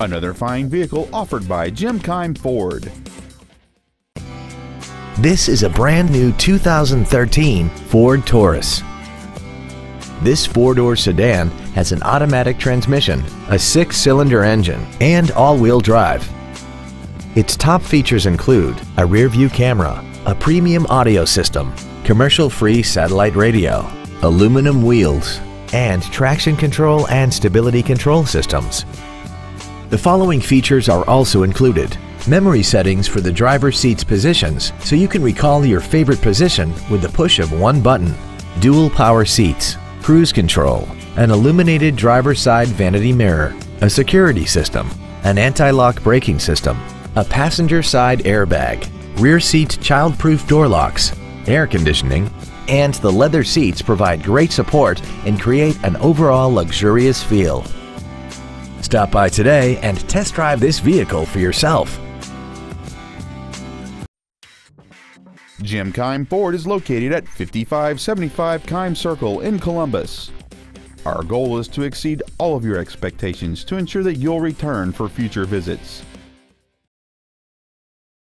Another fine vehicle offered by Jim Keim Ford. This is a brand new 2013 Ford Taurus. This four-door sedan has an automatic transmission, a 6-cylinder engine, and all-wheel drive. Its top features include a rear-view camera, a premium audio system, commercial-free satellite radio, aluminum wheels, and traction control and stability control systems. The following features are also included: memory settings for the driver's seat's positions so you can recall your favorite position with the push of one button, dual power seats, cruise control, an illuminated driver's side vanity mirror, a security system, an anti-lock braking system, a passenger side airbag, rear seat child-proof door locks, air conditioning, and the leather seats provide great support and create an overall luxurious feel. Stop by today and test drive this vehicle for yourself. Jim Keim Ford is located at 5575 Keim Circle in Columbus. Our goal is to exceed all of your expectations to ensure that you'll return for future visits.